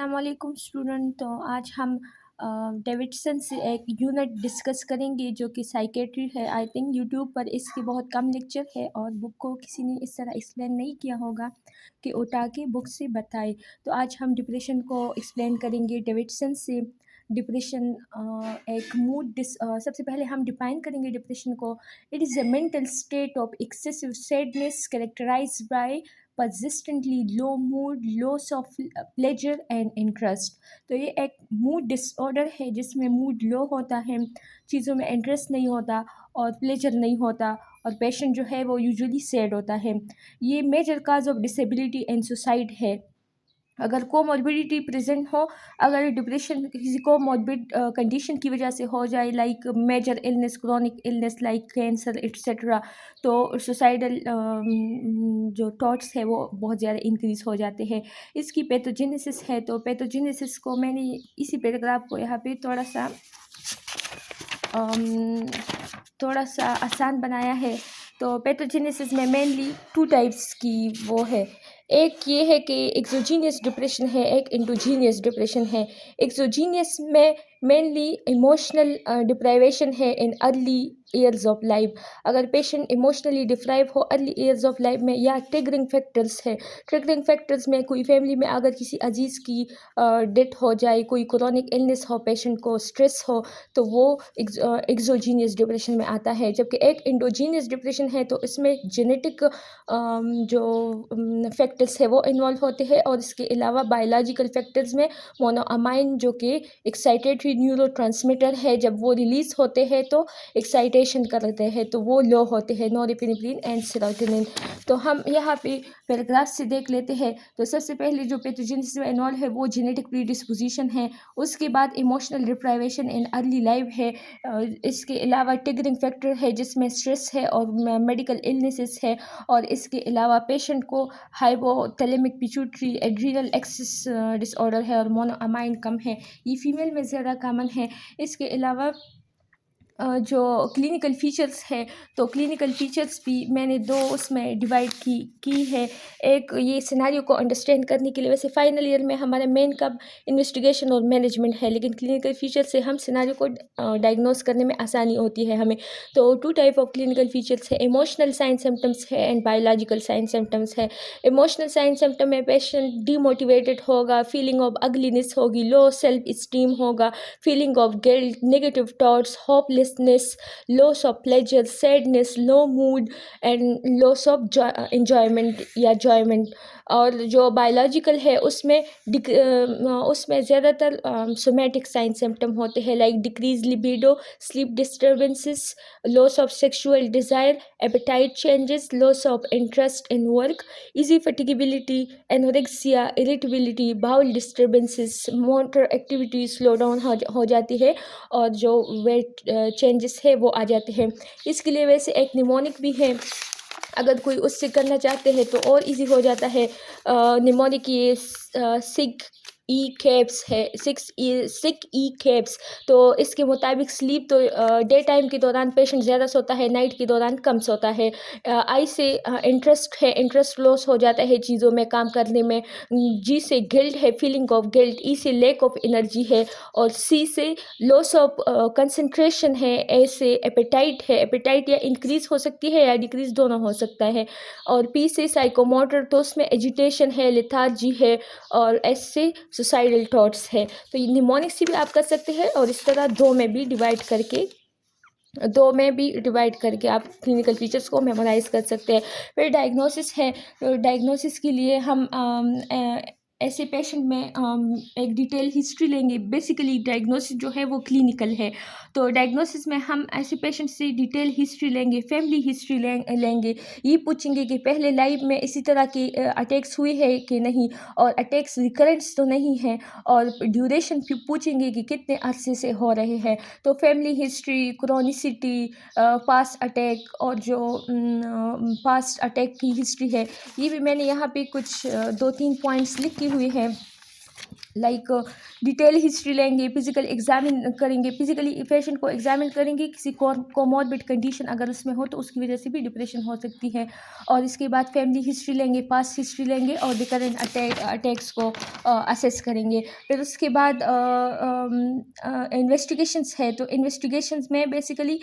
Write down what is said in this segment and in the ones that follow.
अस्सलामुअलैकुम स्टूडेंट। तो आज हम डेविडसन से एक यूनिट डिस्कस करेंगे जो कि साइकेट्री है। आई थिंक यूट्यूब पर इसके बहुत कम लेक्चर है और बुक को किसी ने इस तरह एक्सप्लेन नहीं किया होगा कि उठा के बुक से बताए। तो आज हम डिप्रेशन को एक्सप्लेन करेंगे डेविडसन से। डिप्रेशन एक सबसे पहले हम डिफाइन करेंगे डिप्रेशन को। It is a mental state of excessive sadness characterized by persistently low mood, loss of pleasure and interest। तो ये एक मूड डिसऑर्डर है जिसमें मूड लो होता है, चीज़ों में इंटरेस्ट नहीं होता और प्लेजर नहीं होता, और पेशेंट जो है वो यूजुअली सैड होता है। ये major cause of disability and suicide है। अगर कोमॉर्बिडिटी प्रेजेंट हो, अगर डिप्रेशन किसी कोमॉर्बिड कंडीशन की वजह से हो जाए, like major illness, chronic illness like cancer etcetera, तो सुसाइडल जो थॉट्स है वो बहुत ज़्यादा इंक्रीज़ हो जाते हैं। इसकी पैथोजेनेसिस है, तो पैथोजेनेसिस को मैंने इसी पैराग्राफ को यहाँ पे थोड़ा सा आसान बनाया है। तो पैथोजेनेसिस में मेनली 2 टाइप्स की वो है। एक ये है कि एक्सोजीनियस डिप्रेशन है, एक एंडोजीनियस डिप्रेशन है। एक्सोजीनियस में मेनली इमोशनल डिप्राइवेशन है in early years of life. अगर पेशेंट इमोशनली डिप्राइव हो अर्ली ईयर्स ऑफ लाइफ में, या ट्रिगरिंग फैक्टर्स है, ट्रिगरिंग फैक्टर्स में कोई फैमिली में अगर किसी अजीज़ की डेथ हो जाए, कोई क्रोनिक इलनेस हो, पेशेंट को स्ट्रेस हो, तो वो एक्सोजीनियस डिप्रेशन में आता है। जबकि एक एंडोजीनियस डिप्रेशन है तो इसमें जेनेटिक जो फैक्टर्स है वो इन्वॉल्व होते हैं, और इसके अलावा बायोलॉजिकल फैक्टर्स में मोनोअमाइन जो कि एक्साइटेटरी न्यूरोट्रांसमीटर है, जब वो रिलीज़ होते हैं तो एक्साइटेशन करते हैं, तो वो लो होते हैं, नॉरएपिनेफ्रिन एंड सेरोटोनिन। तो हम यहाँ पे पैराग्राफ से देख लेते हैं। तो सबसे पहले जो पैथोजेनेसिस में इन्वॉल्व है वो जेनेटिक प्रीडिस्पोजिशन है, उसके बाद emotional deprivation in early life है, इसके अलावा ट्रिगरिंग फैक्टर है जिसमें स्ट्रेस है और मेडिकल इलनेसेस है, और इसके अलावा पेशेंट को hypothalamic pituitary adrenal axis disorder है और मोनोअमाइन कम है। ये फीमेल में ज़्यादा कॉमन है। इसके अलावा जो क्लिनिकल फीचर्स है, तो क्लिनिकल फीचर्स भी मैंने 2 उसमें डिवाइड की है। एक ये सिनेरियो को अंडरस्टैंड करने के लिए, वैसे फाइनल ईयर में हमारा मेन कब इन्वेस्टिगेशन और मैनेजमेंट है, लेकिन क्लिनिकल फीचर से हम सिनेरियो को डायग्नोस करने में आसानी होती है हमें। तो 2 टाइप ऑफ क्लिनिकल फीचर्स है, इमोशनल साइन सिम्टम्स है एंड बायोलॉजिकल साइन सिम्टम्स है। इमोशनल साइन सिम्टम में पेशेंट डीमोटिवेटेड होगा, फीलिंग ऑफ अगलीनेस होगी, लो सेल्फ इस्टीम होगा, feeling of guilt, negative thoughts, hopelessness, loss of pleasure, sadness, low mood and loss of enjoyment या जॉयमेंट। और जो biological है उसमें ज़्यादातर सोमैटिक साइन सिम्टम होते हैं, like decrease libido, sleep disturbances, loss of sexual desire, appetite changes, loss of interest in work, easy fatigability, anorexia, irritability, bowel disturbances, motor activity slow down हो जाती है, और जो वेट चेंजेस है वो आ जाते हैं। इसके लिए वैसे एक निमोनिक भी है, अगर कोई उससे करना चाहते हैं तो और इजी हो जाता है। निमोनिक ये सिक ई कैप्स है, सिक ई कैप्स। तो इसके मुताबिक स्लीप तो डे टाइम के दौरान पेशेंट ज़्यादा सोता है, नाइट के दौरान कम सोता है। आई से इंटरेस्ट है, इंटरेस्ट लॉस हो जाता है चीज़ों में काम करने में। जी से गिल्ट है, फीलिंग ऑफ गिल्ट। ई से लैक ऑफ एनर्जी है, और सी से लॉस ऑफ कंसंट्रेशन है। ए से एपेटाइट है, एपेटाइट या इंक्रीज़ हो सकती है या डिक्रीज़, दोनों हो सकता है। और पी से साइकोमोटर, तो उसमें एजिटेशन है, लेथार्जी है, और एस से सुसाइडल थॉट्स है। तो ये निमोनिक से भी आप कर सकते हैं, और इस तरह 2 में भी डिवाइड करके आप क्लिनिकल फीचर्स को मेमोराइज कर सकते हैं। फिर डायग्नोसिस है, तो डायग्नोसिस के लिए हम ऐसे पेशेंट में एक डिटेल हिस्ट्री लेंगे। बेसिकली डायग्नोसिस जो है वो क्लिनिकल है, तो डायग्नोसिस में हम ऐसे पेशेंट से डिटेल हिस्ट्री लेंगे, फैमिली हिस्ट्री लेंगे। ये पूछेंगे कि पहले लाइफ में इसी तरह के अटैक्स हुए हैं कि नहीं, और अटैक्स रिकरेंट्स तो नहीं है, और ड्यूरेशन पूछेंगे कि कितने अरसे से हो रहे हैं। तो family history, chronicity, past attack, और जो पास्ट अटैक की हिस्ट्री है, ये भी मैंने यहाँ पे कुछ 2-3 पॉइंट्स लिखे हुए हैं। लाइक डिटेल हिस्ट्री लेंगे, फिजिकल एग्जामिन करेंगे, फिजिकली पेशेंट को एग्जामिन करेंगे, किसी कोमॉर्बिड कंडीशन अगर उसमें हो तो उसकी वजह से भी डिप्रेशन हो सकती है। और इसके बाद फैमिली हिस्ट्री लेंगे, पास्ट हिस्ट्री लेंगे और रिकरेंट अटैक्स को असेस करेंगे। फिर उसके बाद इन्वेस्टिगेशंस है, तो इन्वेस्टिगेशंस में बेसिकली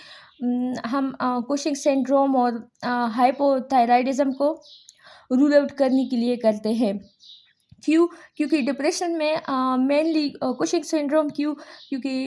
हम कुशिंग सिंड्रोम और हाइपोथायराइडिज्म को रूल आउट करने के लिए करते हैं। क्यों? क्योंकि डिप्रेशन में मेनली कुशिंग सिंड्रोम क्यों? क्योंकि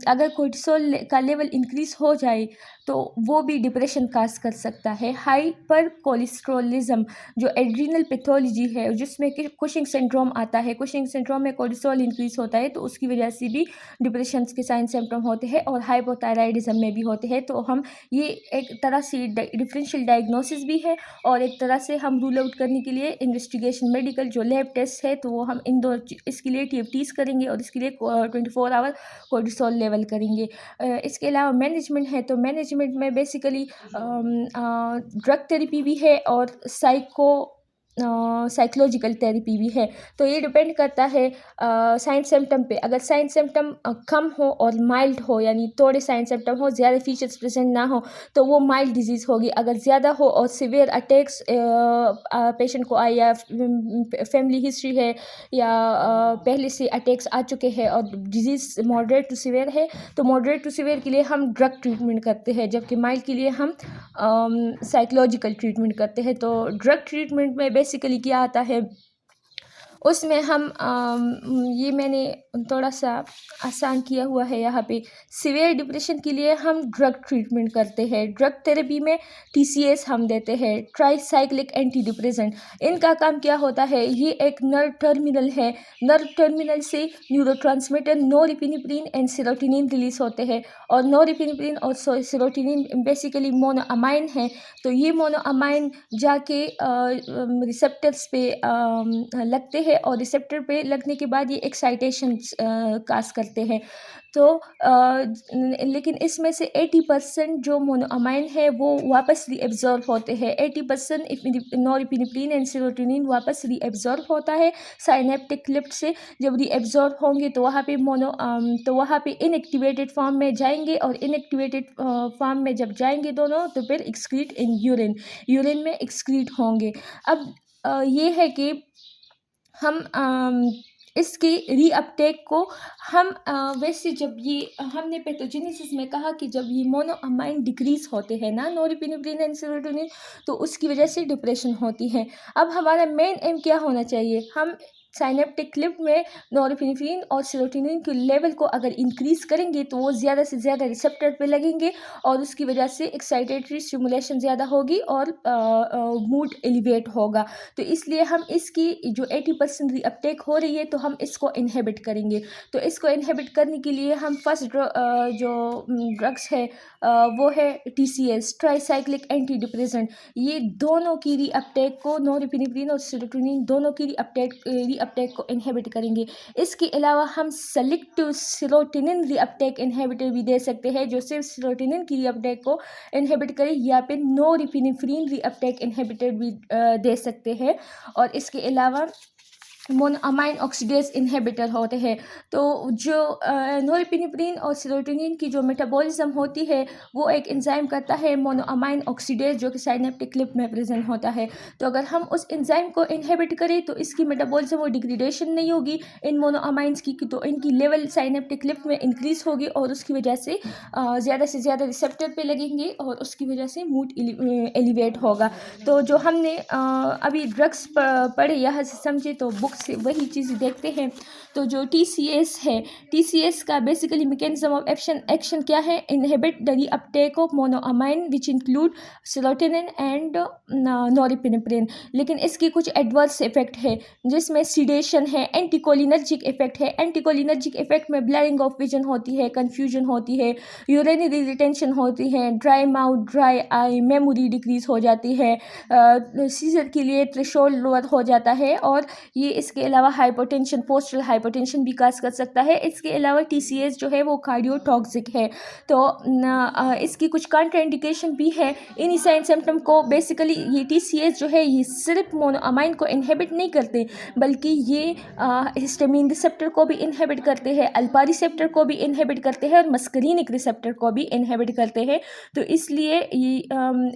अगर कोर्टिसोल का लेवल इंक्रीज हो जाए तो वो भी डिप्रेशन काज कर सकता है। हाइपर कोलेस्ट्रोलिज्म जो एड्रीनल पैथोलॉजी है जिसमें कि कुशिंग सिंड्रोम आता है, कुशिंग सिंड्रोम में कोर्टिसोल इंक्रीज होता है तो उसकी वजह से भी डिप्रेशन के साइन सिम्टम होते हैं और हाइपोथायराइडिज्म में भी होते हैं। तो हम ये एक तरह से डिफरेंशियल डायग्नोसिस भी है और एक तरह से हम रूल आउट करने के लिए इन्वेस्टिगेशन मेडिकल जो लैब टेस्ट है तो वो हम इन दो इसके लिए TFTs करेंगे और इसके लिए 24 आवर कोर्टिसोल लेवल करेंगे। इसके अलावा मैनेजमेंट है, तो मैनेजमेंट में बेसिकली ड्रग थेरेपी भी है और साइकोलॉजिकल थेरेपी भी है। तो ये डिपेंड करता है साइन सिम्टम पे। अगर साइन सिम्टम कम हो और माइल्ड हो, यानी थोड़े साइन सिम्टम हो, ज़्यादा फीचर्स प्रेजेंट ना हो, तो वो माइल्ड डिजीज़ होगी। अगर ज़्यादा हो और सिवियर अटैक्स पेशेंट को आए या फैमिली हिस्ट्री है या पहले से अटैक्स आ चुके हैं और डिजीज़ मॉडरेट टू सिवियर है, तो मॉडरेट टू सिवियर के लिए हम ड्रग ट्रीटमेंट करते हैं, जबकि माइल्ड के लिए हम साइकोलॉजिकल ट्रीटमेंट करते हैं। तो ड्रग ट्रीटमेंट में बेसिकली क्या आता है, उसमें हम ये मैंने थोड़ा सा आसान किया हुआ है यहाँ पे। सिवियर डिप्रेशन के लिए हम ड्रग ट्रीटमेंट करते हैं। ड्रग थेरेपी में TCS हम देते हैं, ट्राईसाइक्लिक एंटी डिप्रेसेंट। इनका काम क्या होता है, ये एक नर्व टर्मिनल है, नर्व टर्मिनल से neurotransmitter norepinephrine and serotonin release होते हैं और नोरेपिनेफ्रिन और सेरोटोनिन बेसिकली मोनोअमाइन है। तो ये मोनोअमाइन जाके रिसेप्टर्स पे लगते हैं और रिसेप्टर पे लगने के बाद ये एक्साइटेशन काज करते हैं। तो लेकिन इसमें से 80% जो मोनोअमाइन है वो वापस रीएब्जॉर्ब होते हैं। 80% नोरेपिनेफ्रिन एंड सेरोटोनिन वापस रीएब्जॉर्ब होता है साइनेप्टिक लिफ्ट से। जब रीएब्जॉर्ब होंगे तो वहाँ पे इनएक्टिवेटेड फॉर्म में जाएंगे और इनएक्टिवेटेड फॉर्म में जब जाएंगे दोनों तो फिर एक्सक्रीट इन यूरिन में एक्सक्रीट होंगे। अब ये है कि हम इसके रीअपटेक को हम वैसे जब ये हमने पैथोजेनेसिस में कहा कि जब ये मोनोअमाइन डिक्रीज होते हैं ना, नोरेपिनेफ्रिन एंड सेरोटोनिन, तो उसकी वजह से डिप्रेशन होती है। अब हमारा मेन एम क्या होना चाहिए, हम साइनेप्टिक लिफ्ट में नोरेपिनेफ्रिन और सेरोटोनिन के लेवल को अगर इंक्रीज करेंगे तो वो ज़्यादा से ज़्यादा रिसेप्टर पे लगेंगे और उसकी वजह से एक्साइटेटरी स्टिमुलेशन ज़्यादा होगी और मूड एलिवेट होगा। तो इसलिए हम इसकी जो 80% रीअपटेक हो रही है तो हम इसको इनहिबिट करेंगे। तो इसको इनहिबिट करने के लिए हम फर्स्ट जो ड्रग्स है वो है TCS, ट्राईसाइक्लिक एंटी डिप्रेसेंट। ये दोनों की रीअपटेक को, नोरेपिनेफ्रिन और सेरोटोनिन दोनों की रीअपटेक को इनहिबिट करेंगे। इसके अलावा हम सेलेक्टिव सेरोटोनिन रीअपटेक इनहिबिटर भी दे सकते हैं जो सिर्फ सेरोटोनिन की रीअपटेक को इनहिबिट करे, या फिर नोरेपिनेफ्रिन रीअपटेक इनहिबिटर भी दे सकते हैं। और इसके अलावा मोनोअमाइन ऑक्सीडेज इनहिबिटर होते हैं। तो जो नोरेपिनेफ्रिन और सेरोटोनिन की जो मेटाबॉलिज्म होती है वो एक एंजाइम करता है मोनोअमाइन ऑक्सीडेज जो कि साइनेप्टिक लिफ्ट में प्रेजेंट होता है। तो अगर हम उस एंजाइम को इनहिबिट करें तो इसकी मेटाबॉलिज्म और डिग्रेडेशन नहीं होगी इन मोनोअमाइंस की, तो इनकी लेवल साइनेप्टिक लिफ्ट में इंक्रीज होगी और उसकी वजह से ज़्यादा रिसेप्टर पे लगेंगे और उसकी वजह से मूड एलिवेट होगा। तो जो हमने अभी ड्रग्स पढ़े यहाँ से समझे तो बुक से वही चीज़ देखते हैं। तो जो TCS है, TCS का बेसिकली मैकेनिज्म ऑफ एक्शन क्या है, inhibit the reuptake of monoamine which include serotonin and norepinephrine. लेकिन इसकी कुछ एडवर्स इफेक्ट है जिसमें सीडेशन है, एंटीकोलिनर्जिक इफेक्ट है। एंटीकोलिनर्जिक इफेक्ट में ब्लरिंग ऑफ विजन होती है, कन्फ्यूजन होती है, यूरिनरी रिटेंशन होती है, dry mouth, dry eye, memory decrease हो जाती है, सीजर के लिए थ्रेशोल्ड लोअर हो जाता है और ये इसके अलावा हाइपोटेंशन, पोस्टरल हाइपोटेंशन भी काज कर सकता है। इसके अलावा TCS जो है वो कार्डियोटॉक्सिक है। तो इसकी कुछ कांट्राइंडिकेशन भी है। इन साइन सिम्टम को बेसिकली ये TCS जो है ये सिर्फ मोनोअमाइन को इनहिबिट नहीं करते, बल्कि ये हिस्टामिन रिसेप्टर को भी इनहिबिट करते हैं, अल्फा रिसेप्टर को भी इनहिबिट करते हैं और मस्करीनिक रिसेप्टर को भी इनहिबिट करते हैं। तो इसलिए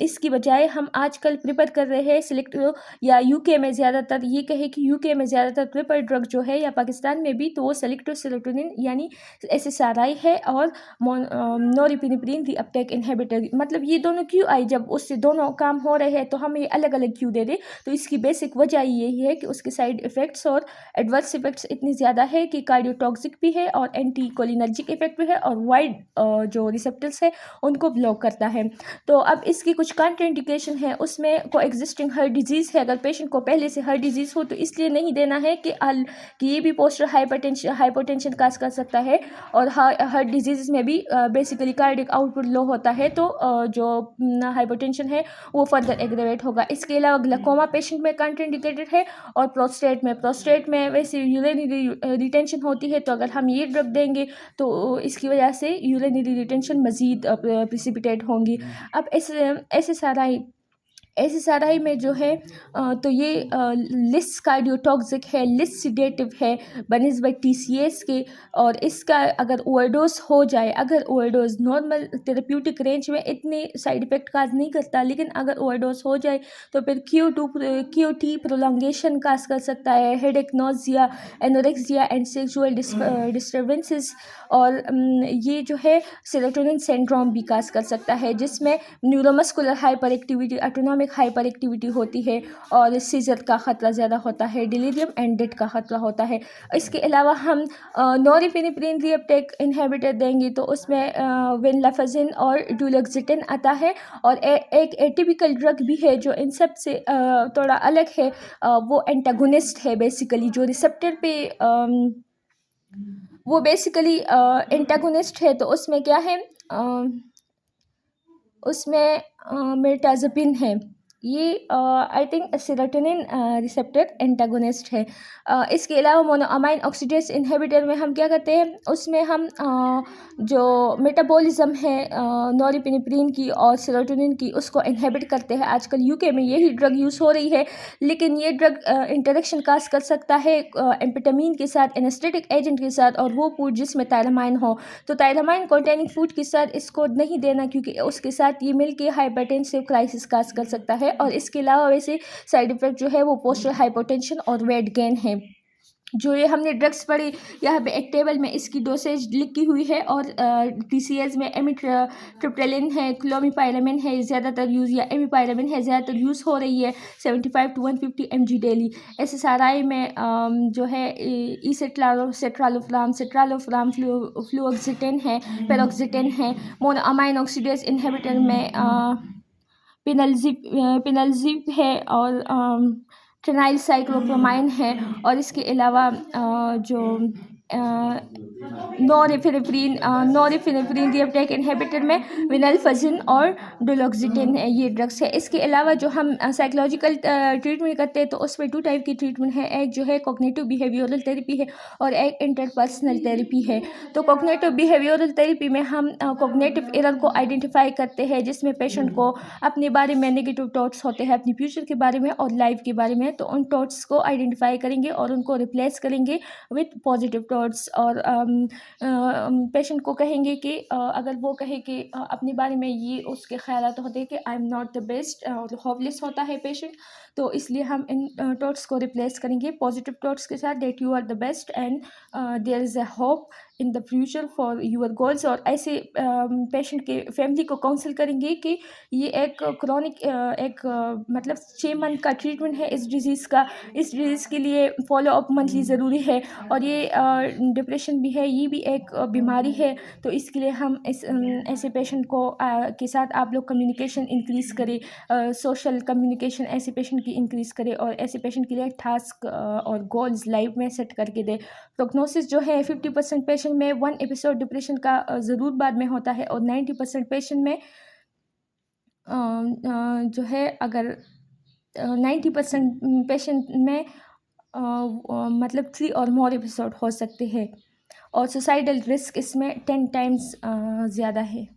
इसकी बजाय हम आजकल प्रिपेयर कर रहे हैं सिलेक्टिव, या यूके में ज़्यादातर, ये कहे कि यूके में ज़्यादातर प्रिपेयर ड्रग जो है, या पाकिस्तान में भी, तो वो सेलेक्टिव सेरोटोनिन यानी SSRI है और नोरिपेनेफ्रिन रीअपटेक इनहिबिटर। मतलब ये दोनों क्यों आई, जब उससे दोनों काम हो रहे हैं तो हम ये अलग अलग क्यों दे दें? तो इसकी बेसिक वजह यही है कि उसके साइड इफ़ेक्ट्स और एडवर्स इफेक्ट्स इतनी ज़्यादा है कि कार्डियोटॉक्सिक भी है और एंटी कोलिनर्जिक इफेक्ट भी है और वाइड जो रिसेप्टर्स है उनको ब्लॉक करता है। तो अब इसकी कुछ कांट्राइंडिकेशन है, उसमें को एग्जिस्टिंग हार्ट डिजीज़ है। अगर पेशेंट को पहले से हार्ट डिजीज़ हो तो इसलिए नहीं देना है कि ये भी पोस्टर हाइपरटेंशन काज कर सकता है, और हार्ट डिजीज़ में भी बेसिकली कार्डियक आउटपुट लो होता है, तो जो हाइपरटेंशन है वो फर्दर एग्रेवेट होगा। इसके अलावा ग्लाकोमा पेशेंट में कांट्राइंडिकेटेड है, और प्रोस्टेट में वैसे यूरिनरी रिटेंशन होती है, तो अगर हम ये ड्रग देंगे तो इसकी वजह से यूरिनरी रिटेंशन मज़ीद प्रिसिपिटेट होंगी। अब SSRI में जो है तो ये लिस कार्डियोटॉक्सिक है, लिस सिडेटिव है बनिस्बत TCS के, और इसका अगर ओवरडोज हो जाए, अगर ओवरडोज नॉर्मल थेरेप्यूटिक रेंज में इतने साइड इफ़ेक्ट काज नहीं करता, लेकिन अगर ओवरडोज हो जाए तो फिर QT प्रोलॉन्गेशन काज कर सकता है, headache, nausea, anorexia and sexual disturbances, और ये जो है सेरोटोनिन सिंड्रोम भी काज कर सकता है, जिसमें neuromuscular hyper activity, autonomic hyper activity होती है, और सीजर का ख़तरा ज़्यादा होता है, डिलीरियम एंड डेथ का ख़तरा होता है। इसके अलावा हम नोरिपेनेफ्रिन रीअपटेक इनहिबिटर देंगे तो उसमें वेनलाफाजिन और डुलोक्सिटिन आता है, और एक एटिपिकल ड्रग भी है जो इन सब से थोड़ा अलग है, वो एंटागोनिस्ट है बेसिकली, जो रिसेप्टर पे वो बेसिकली एंटागोनिस्ट है। तो उसमें क्या है, उसमें मिर्टाज़पिन है, ये I think serotonin receptor antagonist है। इसके अलावा मोनोअमाइन ऑक्सीडेज इनहिबिटर में हम क्या करते हैं, उसमें हम जो मेटाबॉलिज्म है नोरिपेनेफ्रिन की और सेरोटोनिन की, उसको इनहिबिट करते हैं। आजकल यूके में यही ड्रग यूज़ हो रही है, लेकिन ये ड्रग इंटरेक्शन काज कर सकता है एम्फेटामिन के साथ, एनेस्थेटिक एजेंट के साथ, और वो फूड जिसमें थायरामाइन हो। तो थायरामाइन कंटेनिंग फूड के साथ इसको नहीं देना, क्योंकि उसके साथ ये मिलके हाइपरटेंसिव क्राइसिस काज कर सकता है। और इसके अलावा वैसे साइड इफ़ेक्ट जो है वो पोस्टरल हाइपोटेंशन और वेट गेन है। जो ये हमने ड्रग्स पढ़ी, यहाँ पे एक टेबल में इसकी डोसेज लिखी हुई है, और TCS में एमिट्रिप्टिलिन है, क्लोमिपाइरामिन है ज़्यादातर यूज़, या एमिपाइरामिन है ज़्यादातर यूज़ हो रही है 75 to 150 mg डेली। SSRI में जो है सेट्रालोफ्राम, फ्लूओक्सिटिन है, पेरोक्सिटिन है। मोनोअमाइन ऑक्सीडेज इनहिबिटर में पिनल्जिब है, और ट्रेनाइल साइक्लोप्रोमाइन है, और इसके अलावा जो नोरिपेनेफ्रिन रीअपटेक इनहिबिटर में विनलफाजिन और डुलोक्सिटिन है, ये ड्रग्स है। इसके अलावा जो हम साइकोलॉजिकल ट्रीटमेंट करते हैं तो उसमें 2 टाइप की ट्रीटमेंट है, एक जो है कॉग्निटिव बिहेवियरल थेरेपी है, और एक इंटरपर्सनल थेरेपी है। तो कॉग्निटिव बिहेवियरल थेरेपी में हम कॉग्निटिव एरर को आइडेंटिफाई करते हैं, जिसमें पेशेंट को अपने बारे में नेगेटिव थॉट्स होते हैं, अपनी फ्यूचर के बारे में और लाइफ के बारे में, तो उन थॉट्स को आइडेंटिफाई करेंगे और उनको रिप्लेस करेंगे विथ पॉजिटिव थॉट्स। और पेशेंट को कहेंगे कि अगर वो कहे कि अपने बारे में ये उसके ख्यालात होते हैं कि I am not the best, और होपलेस होता है पेशेंट, तो इसलिए हम इन थॉट्स को रिप्लेस करेंगे पॉजिटिव थॉट्स के साथ, that you are the best and there is a hope in the future for your goals. और ऐसे पेशेंट के फैमिली को काउंसिल करेंगे कि ये एक क्रॉनिक मतलब 6 मंथ का ट्रीटमेंट है इस डिज़ीज़ का, इस डिज़ीज़ के लिए फॉलो अप मंथली ज़रूरी है, और ये डिप्रेशन भी है, ये भी एक बीमारी है। तो इसके लिए हम ऐसे पेशेंट को के साथ आप लोग कम्युनिकेशन इंक्रीज़ करें, सोशल कम्युनिकेशन ऐसे पेशेंट की इंक्रीज़ करें, और ऐसे पेशेंट के लिए टास्क और गोल्स लाइफ में सेट करके दे। प्रोग्नोसिस जो है 50% पेशेंट में 1 एपिसोड डिप्रेशन का ज़रूर बाद में होता है, और 90% पेशेंट में जो है अगर 90% पेशेंट में मतलब 3 और मोर एपिसोड हो सकते हैं और सुसाइडल रिस्क इसमें 10 टाइम्स ज़्यादा है।